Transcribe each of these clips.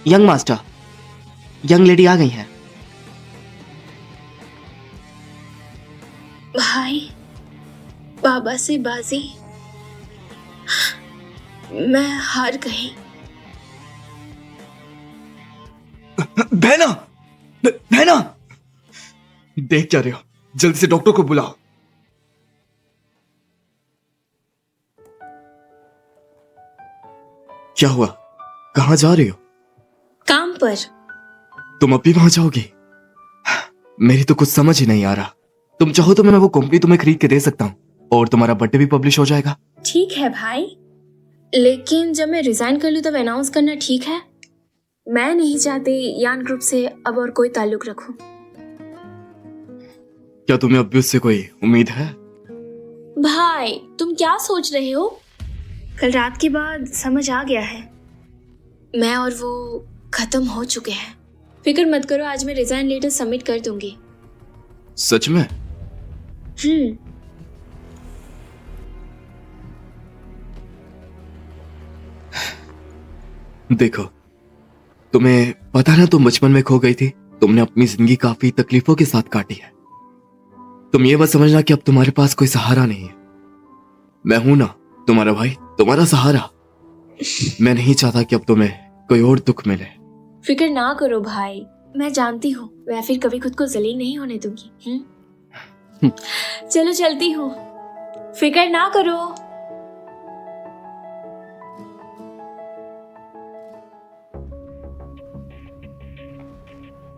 Young master, young lady आ गई हैं। भाई, बाबा से बाजी, मैं हार गई। बहना, बहना, देख क्या रहे हो? जल्दी से डॉक्टर को बुलाओ। क्या हुआ? कहां जा रही हो? काम पर। तुम अब भी वहां जाओगी? मेरी तो कुछ समझ ही नहीं आ रहा। तुम चाहो तो मैं वो कंपनी तुम्हें खरीद के दे सकता हूँ और तुम्हारा बर्थडे भी पब्लिश हो जाएगा। ठीक है भाई, लेकिन जब मैं रिजाइन कर लूं तब अनाउंस करना ठीक है? मैं नहीं चाहती यान ग्रुप से अब और कोई ताल्लुक रखूं। क्या तुम्हें अब भी उससे कोई उम्मीद है? भाई, तुम क्या सोच रहे हो? कल रात के बाद समझ आ गया है, मैं और वो खत्म हो चुके हैं। फिक्र मत करो, आज मैं रिजाइन लेटर सबमिट कर दूंगी। सच में? देखो, तुम्हें पता ना, तुम बचपन में खो गई थी। तुमने अपनी जिंदगी काफी तकलीफों के साथ काटी है। तुम ये मत समझना कि अब तुम्हारे पास कोई सहारा नहीं है। मैं हूं ना, तुम्हारा भाई, तुम्हारा सहारा। मैं नहीं चाहता कि अब तुम्हें कोई और दुख मिले। फिक्र ना करो भाई, मैं जानती हूँ मैं फिर कभी खुद को जलील नहीं होने दूंगी। चलो चलती हूँ, फिक्र ना करो।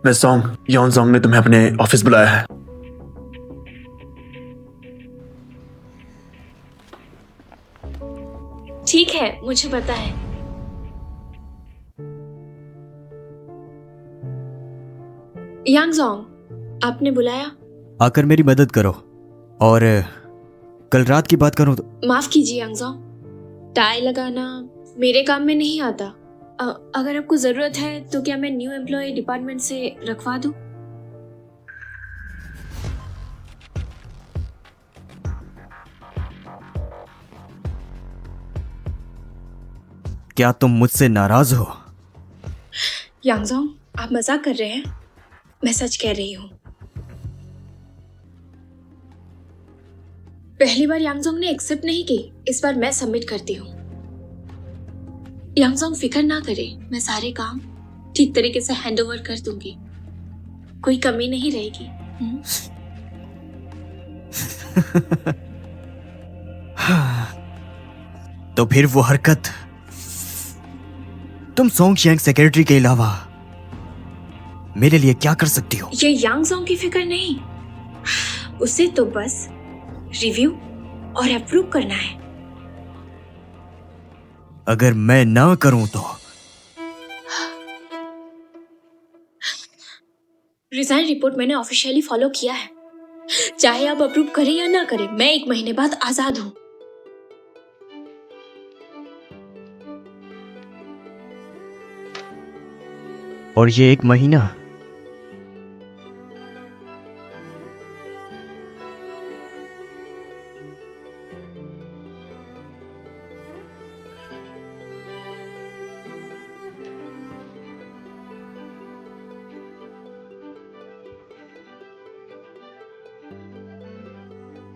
मिस सॉन्ग, यॉन सॉन्ग ने तुम्हें अपने ऑफिस बुलाया है। ठीक है, मुझे पता है। यांग जोंग, आपने बुलाया? आकर मेरी मदद करो। और कल रात की बात करूं तो माफ कीजिए यांग जोंग, टाई लगाना मेरे काम में नहीं आता। अगर आपको जरूरत है तो क्या मैं न्यू एम्प्लॉय डिपार्टमेंट से रखवा दूं? क्या तुम मुझसे नाराज हो? यांग जोंग, आप मजाक कर रहे हैं? मैं सच कह रही हूँ। पहली बार यांग जोंग ने एक्सेप्ट नहीं की, इस बार मैं सबमिट करती हूँ। यांग जोंग फिक्र ना करे, मैं सारे काम ठीक तरीके से हैंडओवर कर दूंगी, कोई कमी नहीं रहेगी। तो फिर वो हरकत तुम सोंग शियांग सेक्रेटरी के अलावा मेरे लिए क्या कर सकती हो? ये यांग जोंग की फिक्र नहीं, उसे तो बस रिव्यू और अप्रूव करना है। अगर मैं ना करूं तो? रिजाइन रिपोर्ट मैंने ऑफिशियली फॉलो किया है, चाहे आप अप्रूव करें या ना करें, मैं 1 महीने बाद आजाद हूं। और ये 1 महीना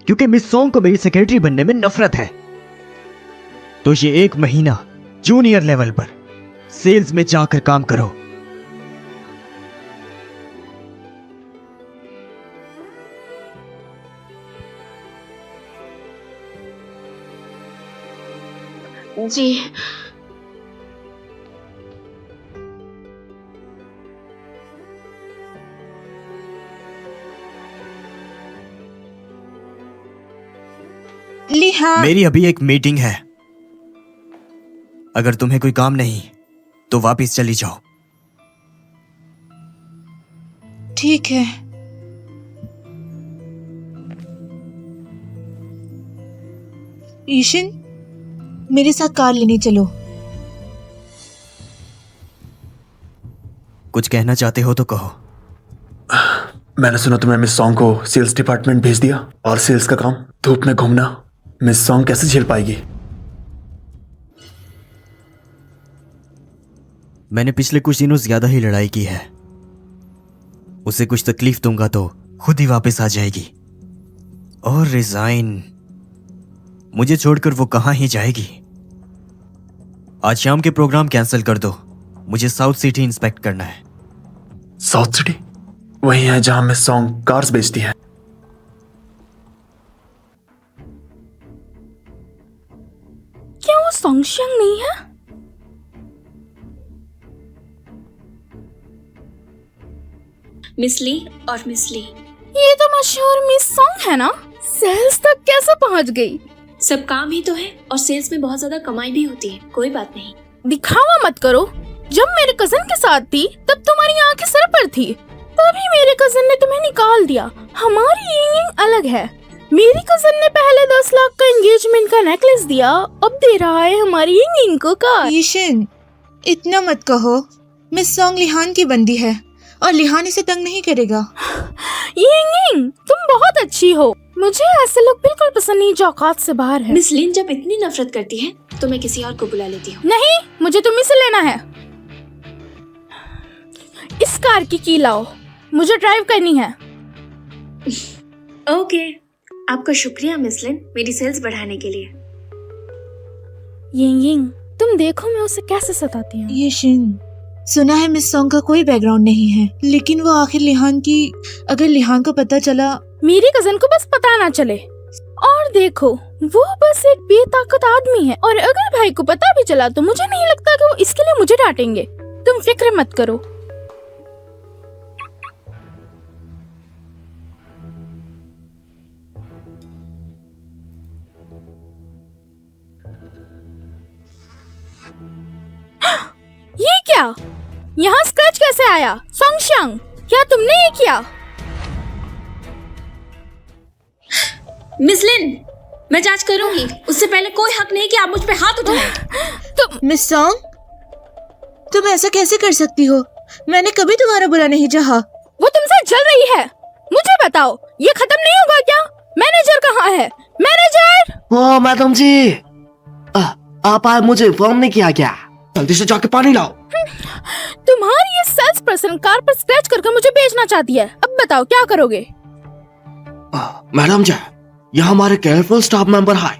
क्योंकि मिस सोंग को मेरी सेक्रेटरी बनने में नफरत है, तो ये 1 महीना जूनियर लेवल पर सेल्स में जाकर काम करो। जी। लिहा, मेरी अभी एक मीटिंग है। अगर तुम्हें कोई काम नहीं तो वापस चली जाओ। ठीक है। ईशिन, मेरे साथ कार लेने चलो। कुछ कहना चाहते हो तो कहो। मैंने सुना तुमने मिस सॉन्ग को सेल्स डिपार्टमेंट भेज दिया, और सेल्स का काम धूप में घूमना मिस सॉन्ग कैसे झेल पाएगी? मैंने पिछले कुछ दिनों ज्यादा ही लड़ाई की है। उसे कुछ तकलीफ दूंगा तो खुद ही वापस आ जाएगी। और रिजाइन, मुझे छोड़कर वो कहां ही जाएगी। आज शाम के प्रोग्राम कैंसिल कर दो, मुझे साउथ सिटी इंस्पेक्ट करना है। साउथ सिटी वही है जहां मिस सॉन्ग कार्स बेचती है। क्या वो सोंगशियांग नहीं है? मिस ली और मिस ली। ये तो मशहूर मिस सॉन्ग है ना? सेल्स तक कैसे पहुंच गई? सब काम ही तो है और सेल्स में बहुत ज्यादा कमाई भी होती है। कोई बात नहीं। दिखावा मत करो। जब मेरे कजन के साथ थी तब तुम्हारी आंखें सर पर थी, तभी मेरे कजन ने तुम्हें निकाल दिया। हमारी यिंग अलग है। मेरी कजन ने पहले 10 लाख का एंगेजमेंट का नेकलेस दिया, अब दे रहा है हमारी यिंग को कार। यिशिन, इतना मत कहो। मिस सॉन्ग लिहान की बंदी है और लिहान इसे तंग नहीं करेगा। यिंग, तुम बहुत अच्छी हो। मुझे ऐसे लोग बिल्कुल पसंद नहीं जो औकात से बाहर है। मिस लिन जब इतनी नफरत करती है तो मैं किसी और को बुला लेती हूँ। नहीं, मुझे तुम्ही से लेना है। इस कार की लाओ, मुझे ड्राइव करनी है। ओके, आपका शुक्रिया मिस लिन, मेरी सेल्स बढ़ाने के लिए। यिंग, तुम देखो मैं उसे कैसे सताती हूँ। यिशिन, सुना है मिस सॉन्ग का कोई बैकग्राउंड नहीं है, लेकिन वो आखिर लिहान की, अगर लिहान को पता चला। मेरी कजन को बस पता ना चले। और देखो, वो बस एक बेताकत आदमी है, और अगर भाई को पता भी चला तो मुझे नहीं लगता कि वो इसके लिए मुझे डांटेंगे। तुम फिक्र मत करो। ये क्या? यहाँ स्क्रैच कैसे आया? सोंगशियांग, क्या तुमने ये किया? मिस लिन, मैं जांच करूंगी। उससे पहले कोई हक नहीं कि आप मुझ पे हाथ उठाएं। मिस सॉन्ग, तुम ऐसा कैसे कर सकती हो? मैंने कभी तुम्हारा बुरा नहीं चाहा। वो तुमसे जल रही है। मुझे बताओ, ये खत्म नहीं होगा क्या? मैनेजर कहाँ है? मैनेजर! ओ मैडम जी, आप आए, मुझे इन्फॉर्म नहीं किया क्या? जल्दी से जाके पानी लाओ। तुम्हारी ये सेल्स पर्सन कार पर स्क्रैच करके मुझे बेचना चाहती है। अब बताओ क्या करोगे? मैडम जी, यह हमारे केयरफुल स्टाफ मेंबर है।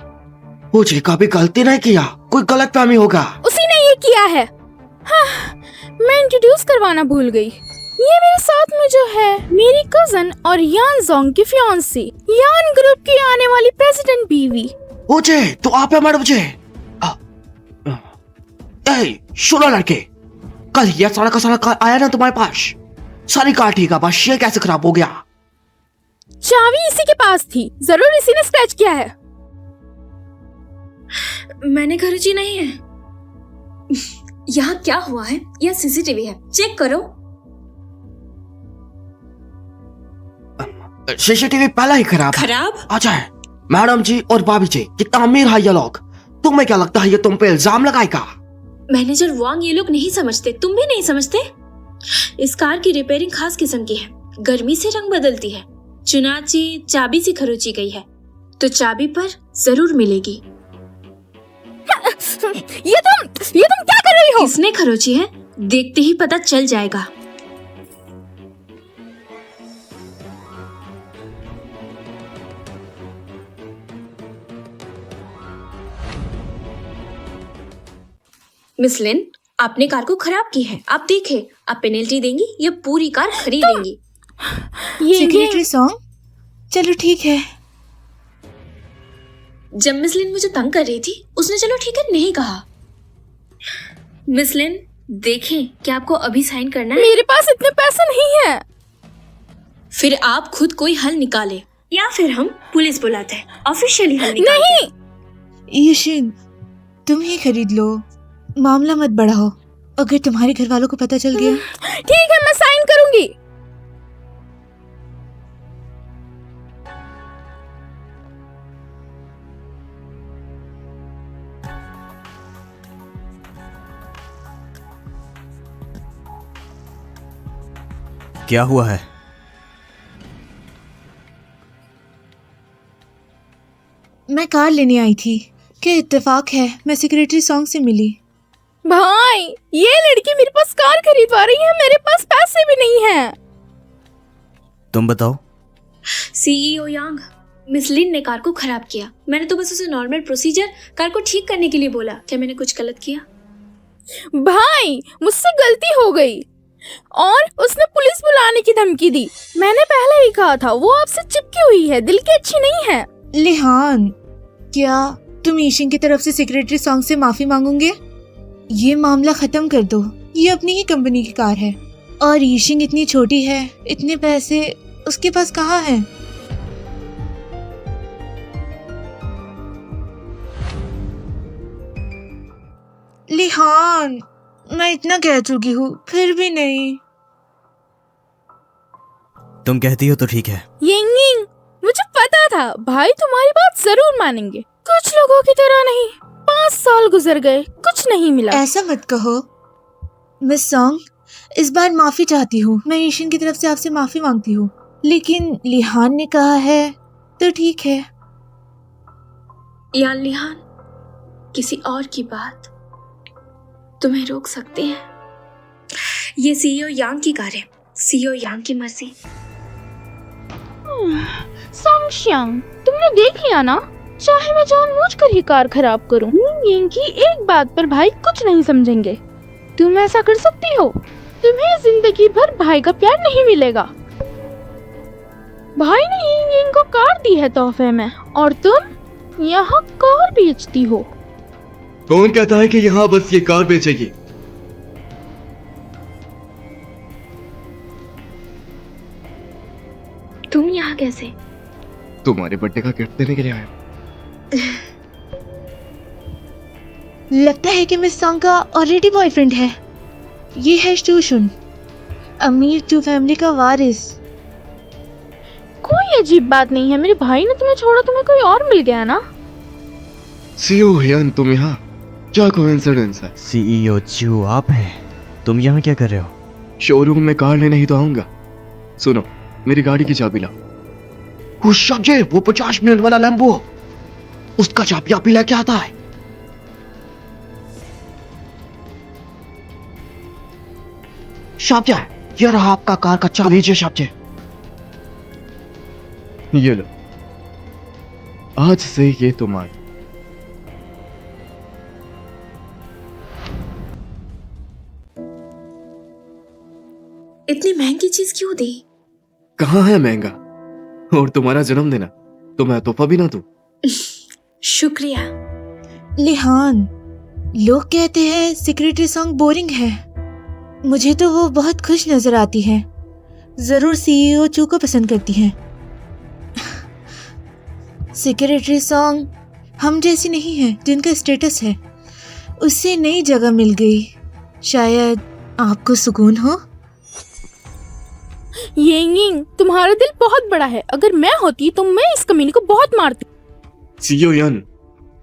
मुझे कभी गलती नहीं किया, कोई गलत फहमी होगा। उसी ने ये किया है। हाँ, मैं इंट्रोड्यूस करवाना भूल गई। ये मेरे साथ में जो है मेरी कजन और यान जोंग की फियांसी, यान ग्रुप की आने वाली प्रेसिडेंट बीवी। मुझे तो आप है मैडम जी। सुनो लड़के, कल यह सारा का सारा कार आया ना तुम्हारे पास? सारी कार ठीक है, बस ये कैसे खराब हो गया? चाबी इसी के पास थी, जरूर इसी ने स्क्रैच किया है। मैंने खर्ची नहीं है। यहाँ क्या हुआ है? यह सीसीटीवी है, चेक करो। सीसीटीवी पहले ही खराब है। खराब? अच्छा मैडम जी और भाभी जी, कितना अमीर है ये लोग। तुम्हें क्या लगता है ये तुम पे इल्जाम लगाएगा? मैनेजर वांग ये लोग नहीं समझते, तुम भी नहीं समझते। इस कार की रिपेयरिंग खास किस्म की है, गर्मी से रंग बदलती है, चुनाची चाबी से खरोची गई है, तो चाबी पर जरूर मिलेगी। ये तुम क्या कर रही हो? किसने खरोची है देखते ही पता चल जाएगा। मिस लिन, आपने कार को खराब की है। आप देखे, आप पेनल्टी देंगी या पूरी कार खरीदेंगी? ये सेक्रेटरी सॉन्ग, चलो ठीक है। जब मिस लिन मुझे तंग कर रही थी, उसने चलो ठीक है नहीं कहा। मिस लिन, देखें क्या आपको अभी साइन करना है? मेरे पास इतने पैसे नहीं है। फिर आप खुद कोई हल निकाले या फिर हम पुलिस बुलाते हैं, ऑफिशियली हल निकालते हैं। नहीं, यिशिन, तुम ही खरीद लो, मामला मत बढ़ाओ। अगर तुम्हारे घर वालों को पता चल गया। ठीक है, मैं साइन करूंगी। क्या हुआ है? मैं कार लेने आई थी। क्या इत्तेफाक है, मैं सेक्रेटरी सॉन्ग से मिली। भाई ये लड़की मेरे पास कार खरीदवा रही है, मेरे पास पैसे भी नहीं है। तुम बताओ। सीईओ यांग, मिस लिन ने कार को खराब किया। मैंने तो बस उसे नॉर्मल प्रोसीजर कार को ठीक करने के लिए बोला। क्या मैंने कुछ गलत किया? भाई मुझसे गलती हो गई और उसने पुलिस बुलाने की धमकी दी। मैंने पहले ही कहा था वो आपसे चिपकी हुई है, दिल की अच्छी नहीं है। लिहान, क्या तुम ईशिंग की तरफ से सेक्रेटरी सॉन्ग से माफी मांगोगे? ये मामला खत्म कर दो। ये अपनी ही कंपनी की कार है और ईशिंग इतनी छोटी है, इतने पैसे उसके पास कहाँ हैं? लिहान, मैं इतना कह चुकी हूँ फिर भी नहीं। तुम कहती हो तो ठीक है। यिंग, मुझे पता था भाई तुम्हारी बात जरूर मानेंगे। कुछ लोगों की तरह नहीं। 5 साल गुजर गए, कुछ नहीं मिला। ऐसा मत कहो मिस सॉन्ग, इस बार माफी चाहती हूँ। मैं ईशिंग की तरफ से आपसे माफी मांगती हूँ, लेकिन लिहान ने कहा है तो ठीक है। या लिहान, किसी और की बात तुम्हें रोक सकते हैं? ये सीईओ यांग की कार है, सीईओ यांग की मर्जी। सोंगशियांग, तुमने देख लिया ना, चाहे मैं जानबूझकर ही कार खराब करूं, यिंग की एक बात पर भाई कुछ नहीं समझेंगे। तुम ऐसा कर सकती हो? तुम्हें जिंदगी भर भाई का प्यार नहीं मिलेगा। भाई ने यिंग को कार दी है तोहफे में और तुम यहाँ कार बेचती हो। कौन कहता है कि यहाँ बस ये कार बेचेगी? तुम यहाँ कैसे? तुम्हारे बर्थडे का गिफ्ट देने के लिए आया। लगता है कि मिस सॉन्ग का ऑलरेडी बॉयफ्रेंड है। ये है शूशुन, अमीर टू फैमिली का वारिस। कोई अजीब बात नहीं है, मेरे भाई ने तुम्हें छोड़ा, तुम्हें कोई और मिल गया ना। सीईओ यान, तुम यहाँ? क्या कोइंसिडेंस है। सीईओ चू आप हैं? तुम यहाँ क्या कर रहे हो? शोरूम में कार लेने ही तो आऊंगा। सुनो, मेरी गाड़ी की चाबी लाओ। वो 50 मिनट वाला लैम्बो, उसका चाबी आप ही लेके आता है। शाब्जे, ये रहा आपका कार का चाबी। लीजिए शाब्जे, ये लो, आज से ये तुम्हारा। इतनी महंगी चीज क्यों दी? कहाँ है महंगा? और तुम्हारा जन्मदिन है तो मैं तोहफा भी ना दूं? शुक्रिया। लिहान, लोग कहते हैं सेक्रेटरी सॉन्ग बोरिंग है। मुझे तो वो बहुत खुश नजर आती है। जरूर सीईओ चू को पसंद करती है। सेक्रेटरी सॉन्ग हम जैसी नहीं है जिनका स्टेटस है। उससे नई जगह मिल गई, शायद आपको सुकून हो। यिंग, तुम्हारा दिल बहुत बड़ा है। अगर मैं होती तो मैं इस कमीने को बहुत मारती। सीईओ यान,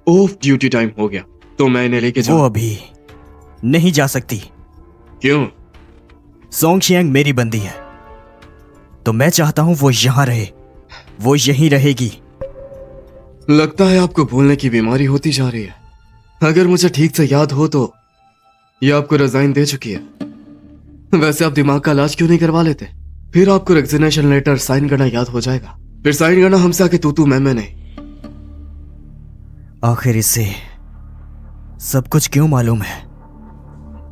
ऑफ ड्यूटी टाइम हो गया तो मैं इन्हें लेके वो जाऊं। अभी नहीं जा सकती। क्यों? सोंगशियांग मेरी बंदी है, तो मैं चाहता हूं वो यहाँ रहे, वो यहीं रहेगी। लगता है आपको भूलने की बीमारी होती जा रही है। अगर मुझे ठीक से याद हो तो ये आपको रिजाइन दे चुकी है। वैसे आप दिमाग का इलाज क्यों नहीं करवा लेते? फिर आपको रेजिग्नेशन लेटर साइन करना याद हो जाएगा। फिर साइन करना हमसे आके तू मैं नहीं। आखिर इसे सब कुछ क्यों मालूम है?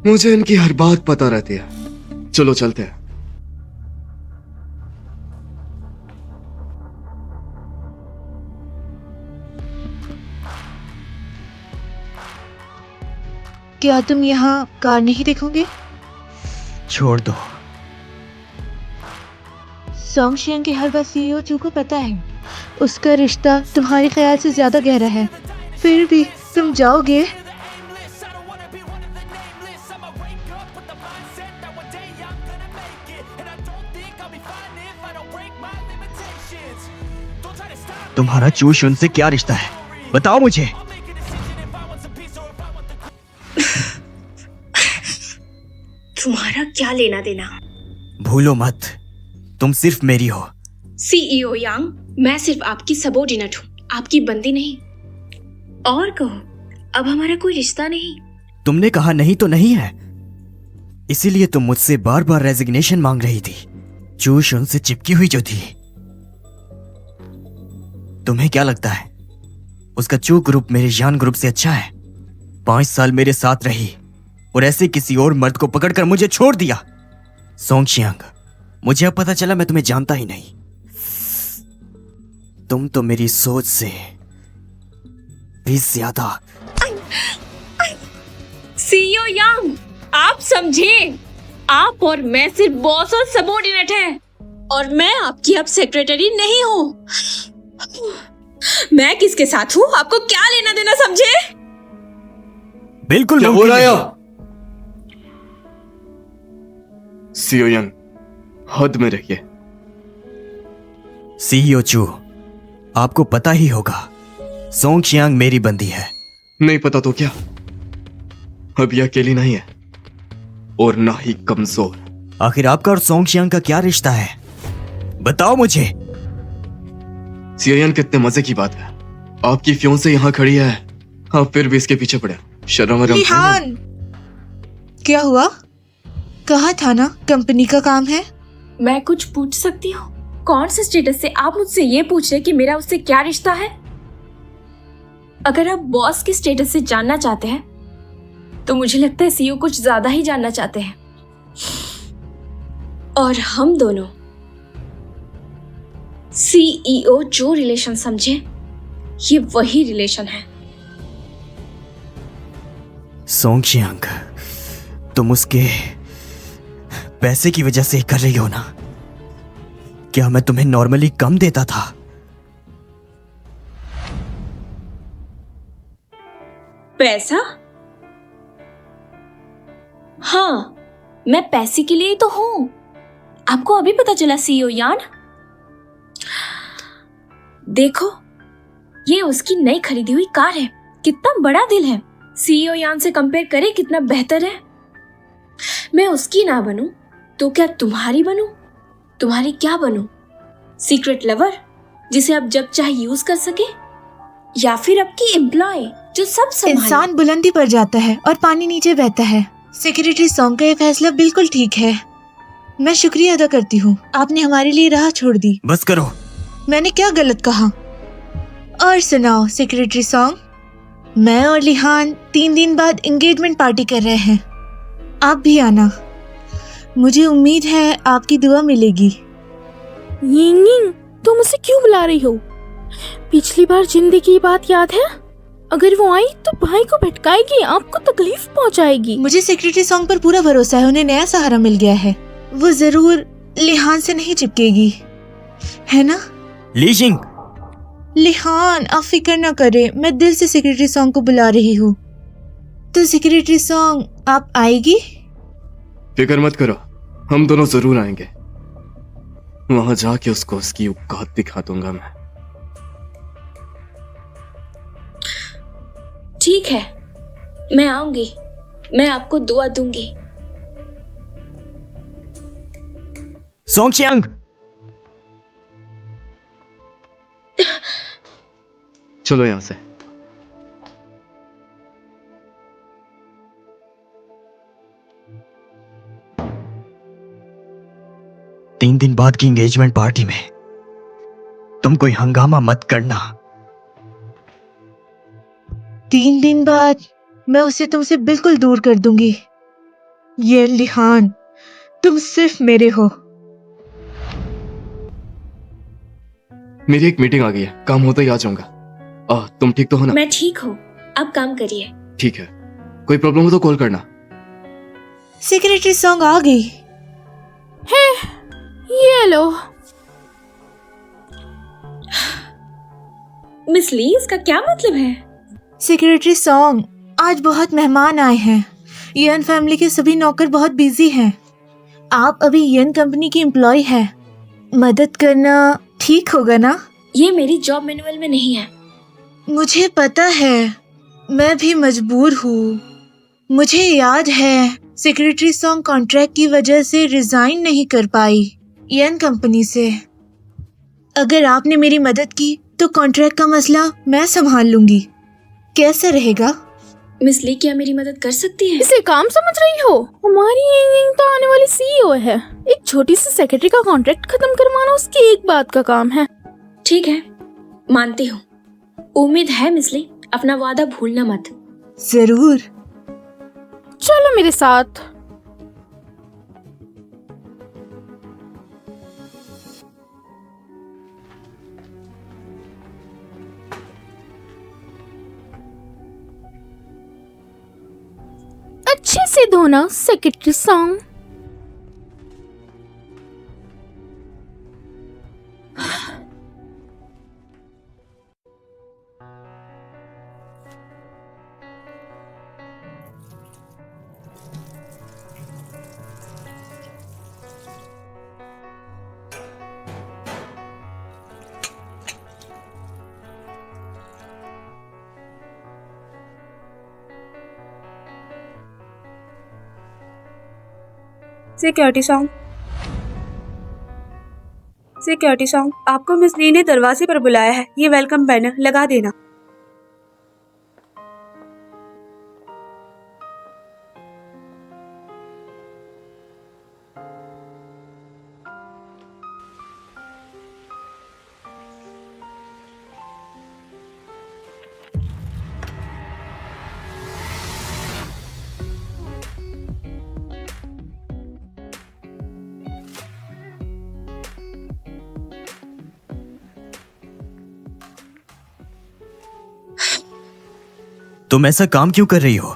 मुझे इनकी हर बात पता रहती है। चलो चलते हैं। क्या तुम यहाँ कार नहीं देखोगे? छोड़ दो। सोंगशियांग की हर बात सीईओ चू को पता है। उसका रिश्ता तुम्हारे ख्याल से ज्यादा गहरा है। फिर भी तुम जाओगे? तुम्हारा चूश उनसे क्या रिश्ता है, बताओ मुझे। तुम्हारा क्या लेना देना? भूलो मत, तुम सिर्फ मेरी हो। सीईओ यांग, मैं सिर्फ आपकी सबॉर्डिनेट हूँ, आपकी बंदी नहीं। और कहो, अब हमारा कोई रिश्ता नहीं, तुमने कहा नहीं तो नहीं है, इसीलिए तुम मुझसे बार बार रेजिग्नेशन मांग रही थी। चूश उनसे चिपकी हुई जो थी। तुम्हें क्या लगता है उसका चू ग्रुप मेरे यान ग्रुप से अच्छा है? 5 साल मेरे साथ रही और ऐसे किसी और मर्द को पकड़कर मुझे छोड़ दिया। सोंगशियांग, मुझे अब पता चला मैं तुम्हें जानता ही नहीं। तुम तो मेरी सोच से भी ज्यादा। सीईओ यांग, आप समझे, आप और मैं सिर्फ बॉस और सबॉर्डिनेट हैं, और मैं आपकी अब सेक्रेटरी नहीं हूँ। मैं किसके साथ हूँ आपको क्या लेना देना, समझे? बिल्कुल क्या हो मुमकिन रहा है नहीं। यहाँ? सीईओ यंग, हद में रहिए। सीईओ चू, आपको पता ही होगा सोंगशियांग मेरी बंदी है। नहीं पता तो क्या, अब यह अकेली नहीं है और ना ही कमजोर। आखिर आपका और सोंगशियांग का क्या रिश्ता है? बताओ मुझे। सीईओ कितने मजे की बात है, आपकी फियोंसे यहाँ खड़ी है, आप फिर भी इसके पीछे पड़े। शर्म वरम है? लिहान, क्या हुआ? कहा था ना कंपनी का काम है। मैं कुछ पूछ सकती हूँ? कौन से स्टेटस से आप मुझसे ये पूछ रहे कि मेरा उससे क्या रिश्ता है? अगर आप बॉस के स्टेटस से जानना चाहते हैं तो मुझे लगता है सीईओ कुछ ज्यादा ही जानना चाहते हैं। और हम दोनों सीईओ जो रिलेशन समझे, ये वही रिलेशन है। सोंगशियांग, तुम उसके पैसे की वजह से ही कर रही हो ना? क्या मैं तुम्हें नॉर्मली कम देता था? पैसा? हाँ, मैं पैसे के लिए ही तो हूं। आपको अभी पता चला सीईओ यान? देखो, ये उसकी नई खरीदी हुई कार है। कितना बड़ा दिल है। सीईओ यान से कंपेयर करें कितना बेहतर है। मैं उसकी ना बनूं तो क्या तुम्हारी बनूं? तुम्हारी क्या बनूं? सीक्रेट लवर जिसे आप जब चाहे यूज कर सके, या फिर आपकी एम्प्लॉय जो सब संभाले? इंसान बुलंदी पर जाता है और पानी नीचे बहता है। सेक्रेटरी सॉन्ग का ये फैसला बिल्कुल ठीक है। मैं शुक्रिया अदा करती हूँ, आपने हमारे लिए राह छोड़ दी। बस करो। मैंने क्या गलत कहा? और सुनाओ सेक्रेटरी सॉन्ग, मैं और लिहान 3 दिन बाद एंगेजमेंट पार्टी कर रहे हैं। आप भी आना। मुझे उम्मीद है आपकी दुआ मिलेगी। यिंग यिंग, तुम उसे क्यों बुला रही हो? पिछली बार जिंदगी की बात याद है? अगर वो आई तो भाई को भटकाएगी, आपको तकलीफ पहुंचाएगी। मुझे सेक्रेटरी सॉन्ग पर पूरा भरोसा है, उन्हें नया सहारा मिल गया है। वो जरूर लिहान से नहीं चिपकेगी, है ना? लीजिंग, लिहान, आप फिक्र न करें, मैं दिल से सेक्रेटरी सॉन्ग को बुला रही हूँ। तो सेक्रेटरी सॉन्ग, आप आएगी? फिक्र मत करो, हम दोनों जरूर आएंगे। वहां जाके उसको उसकी औकात दिखा दूंगा मैं। ठीक है, मैं आऊंगी। मैं आपको दुआ दूंगी। सोंगशियांग, चलो यहां से। तीन दिन बाद की एंगेजमेंट पार्टी में तुम कोई हंगामा मत करना। 3 दिन बाद मैं उसे तुमसे बिल्कुल दूर कर दूंगी। ये लिहान, तुम सिर्फ मेरे हो। मेरी एक मीटिंग आ गई है, काम होता ही आ जाऊंगा। तुम ठीक तो हो ना? मैं ठीक हूँ, आप काम करिए। ठीक है, कोई प्रॉब्लम हो तो कॉल करना। सेक्रेटरी सॉन्ग आ गई। है, ये लो। मिस ली, इसका क्या मतलब है? सेक्रेटरी सॉन्ग, आज बहुत मेहमान आए हैं। यन फैमिली के सभी नौकर बहुत बिजी हैं। आप अभी यन कंपनी की एम्प्लॉय हैं, मदद करना ठीक होगा ना? ये मेरी जॉब मैनुअल में नहीं है। मुझे पता है, मैं भी मजबूर हूँ। मुझे याद है सेक्रेटरी सॉन्ग कॉन्ट्रैक्ट की वजह से रिजाइन नहीं कर पाई यन कंपनी से। अगर आपने मेरी मदद की तो कॉन्ट्रैक्ट का मसला मैं संभाल लूंगी। कैसा रहेगा? मिस ली क्या मेरी मदद कर सकती है? इसे काम समझ रही हो? हमारी यंग तो आने वाली सीईओ है। एक छोटी सी सेक्रेटरी का कॉन्ट्रैक्ट खत्म करवाना उसकी एक बात का काम है। ठीक है, मानती हूँ। उम्मीद है मिस ली अपना वादा भूलना मत। जरूर। चलो मेरे साथ। अच्छे से धोना सेक्रेटरी सॉन्ग। सिक्योरिटी सॉन्ग आपको मिस ली ने दरवाजे पर बुलाया है। ये वेलकम बैनर लगा देना। तुम ऐसा काम क्यों कर रही हो?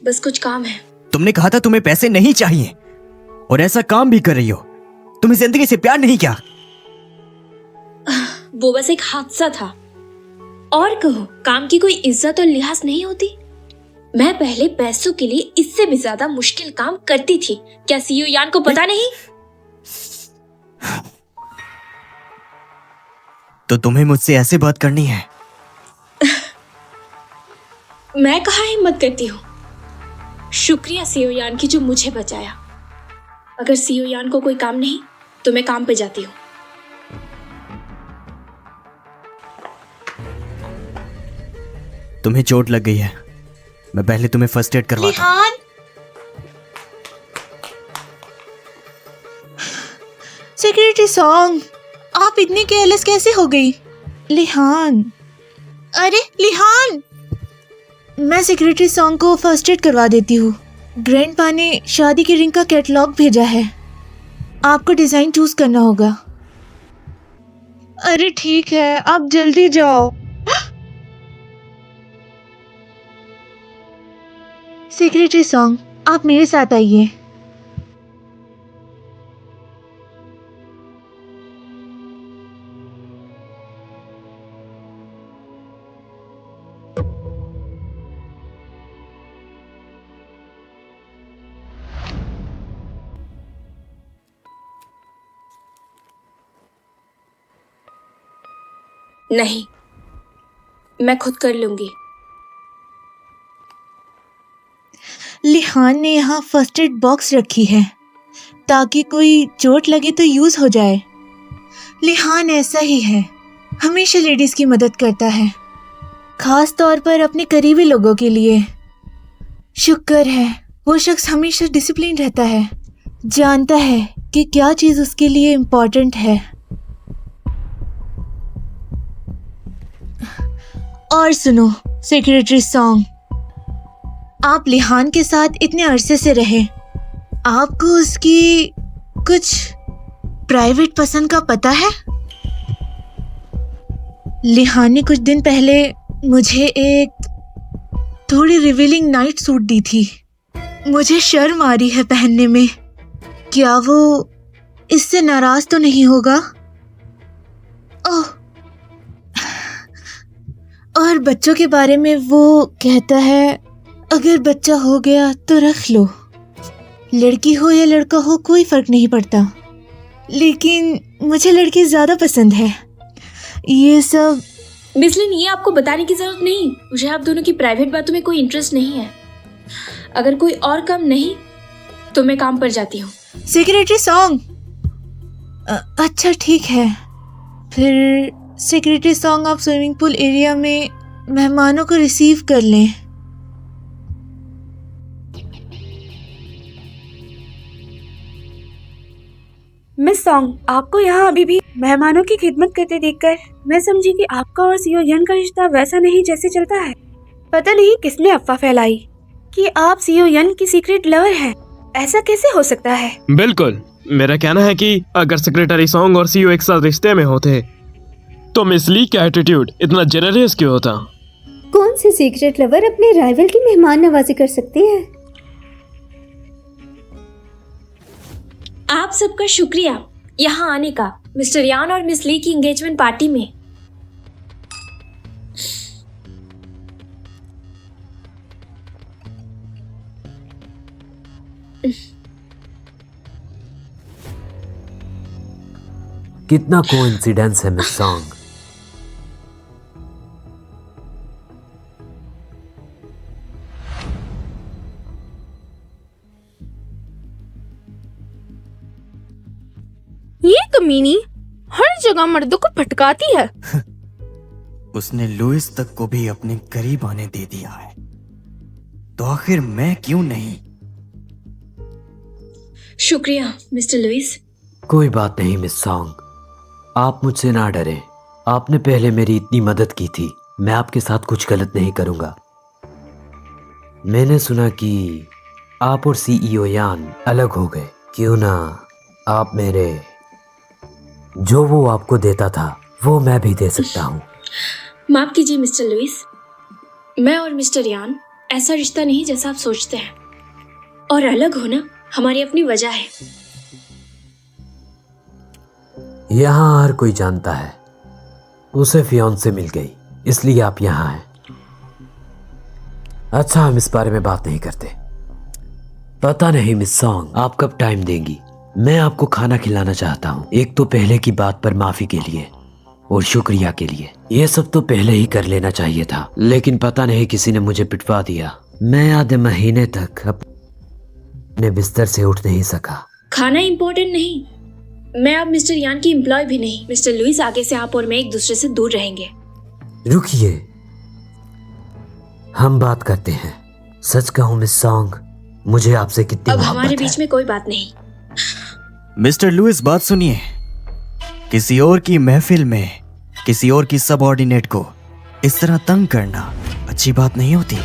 बस कुछ काम है। तुमने कहा था तुम्हें पैसे नहीं चाहिए और ऐसा काम भी कर रही हो। तुम्हें जिंदगी से प्यार नहीं क्या? वो बस एक हादसा था। और कहो, काम की कोई इज्जत और लिहाज नहीं होती? मैं पहले पैसों के लिए इससे भी ज्यादा मुश्किल काम करती थी। क्या सीईओ यान को पता नहीं? तो तुम्हें मुझसे ऐसे बात करनी है? मैं कहाँ हिम्मत करती हूँ। शुक्रिया सीईओ यान की जो मुझे बचाया। अगर सीईओ यान को कोई काम नहीं तो मैं काम पे जाती हूँ। तुम्हें चोट लग गई है। मैं पहले तुम्हें फर्स्ट एड करवाता हूँ। लिहान, सेक्रेटरी सॉन्ग, आप इतनी केयरलेस कैसे हो गई? लिहान, अरे लिहान, मैं सेक्रेटरी सॉन्ग को फर्स्ट एड करवा देती हूँ। ग्रैंडपा ने शादी की रिंग का कैटलॉग भेजा है, आपको डिजाइन चूज करना होगा। अरे ठीक है, आप जल्दी जाओ। सेक्रेटरी सॉन्ग, आप मेरे साथ आइए। नहीं, मैं खुद कर लूंगी। लिहान ने यहाँ फर्स्ट एड बॉक्स रखी है ताकि कोई चोट लगे तो यूज हो जाए। लिहान ऐसा ही है, हमेशा लेडीज की मदद करता है, खास तौर पर अपने करीबी लोगों के लिए। शुक्र है वो शख्स हमेशा डिसिप्लिन रहता है, जानता है कि क्या चीज़ उसके लिए इम्पोर्टेंट है। और सुनो सेक्रेटरी सॉन्ग, आप लिहान के साथ इतने अरसे से रहे, आपको उसकी कुछ प्राइवेट पसंद का पता है? लिहान ने कुछ दिन पहले मुझे एक थोड़ी रिवीलिंग नाइट सूट दी थी। मुझे शर्म आ रही है पहनने में। क्या वो इससे नाराज तो नहीं होगा? ओह, और बच्चों के बारे में वो कहता है अगर बच्चा हो गया तो रख लो, लड़की हो या लड़का हो कोई फर्क नहीं पड़ता, लेकिन मुझे लड़की ज्यादा पसंद है। ये सब मिसलिन, ये आपको बताने की जरूरत नहीं। मुझे आप दोनों की प्राइवेट बातों में कोई इंटरेस्ट नहीं है। अगर कोई और काम नहीं तो मैं काम पर जाती हूँ। सेक्रेटरी सॉन्ग, अच्छा ठीक है, फिर सेक्रेटरी सॉन्ग आप स्विमिंग पूल एरिया में मेहमानों को रिसीव कर लें। मिस सॉन्ग, आपको यहाँ अभी भी मेहमानों की खिदमत करते देखकर मैं समझी कि आपका और सीईओ यन का रिश्ता वैसा नहीं जैसे चलता है। पता नहीं किसने अफवाह फैलाई कि आप सीईओ यन की सीक्रेट लवर हैं। ऐसा कैसे हो सकता है? बिल्कुल, मेरा कहना है कि अगर सेक्रेटरी सॉन्ग और सीईओ एक साथ रिश्ते में होते तो मिस ली का एटीट्यूड इतना जेनरस क्यों होता? कौन सी सीक्रेट लवर अपने राइवल की मेहमान नवाजी कर सकती है? आप सबका शुक्रिया यहाँ आने का, मिस्टर यान और मिस ली की एंगेजमेंट पार्टी में। कितना कोइंसिडेंस है मिस सॉन्ग। ये कमीनी हर जगह मर्दों को भटकाती है। उसने लुइस तक को भी अपने करीब आने दे दिया है, तो आखिर मैं क्यों नहीं? शुक्रिया मिस्टर लुइस। कोई बात नहीं मिस सॉन्ग, आप मुझसे ना डरें। आपने पहले मेरी इतनी मदद की थी, मैं आपके साथ कुछ गलत नहीं करूंगा। मैंने सुना कि आप और सीईओ यान अलग हो गए। क्यों ना आप मेरे जो वो आपको देता था वो मैं भी दे सकता हूँ। माफ कीजिए मिस्टर लुइस, मैं और मिस्टर यान ऐसा रिश्ता नहीं जैसा आप सोचते हैं, और अलग होना हमारी अपनी वजह है। यहाँ हर कोई जानता है उसे फियांसे मिल गई, इसलिए आप यहाँ हैं। अच्छा, हम इस बारे में बात नहीं करते। पता नहीं मिस सॉन्ग आप कब टाइम देंगी। मैं आपको खाना खिलाना चाहता हूँ। एक तो पहले की बात पर माफी के लिए और शुक्रिया के लिए। ये सब तो पहले ही कर लेना चाहिए था, लेकिन पता नहीं किसी ने मुझे पिटवा दिया। मैं आधे महीने तक अपने बिस्तर से उठ नहीं सका। खाना इम्पोर्टेंट नहीं, मैं अब मिस्टर यान की एम्प्लॉय भी नहीं। मिस्टर लुइस, आगे से आप और मैं एक दूसरे से दूर रहेंगे। रुकिए, हम बात करते हैं। सच कहूँ मिस सॉन्ग, मुझे आपसे कितनी अब मोहब्बत हमारे है। बीच में कोई बात नहीं। मिस्टर लुइस, बात सुनिए। किसी और की महफिल में किसी और की सबऑर्डिनेट को इस तरह तंग करना अच्छी बात नहीं होती।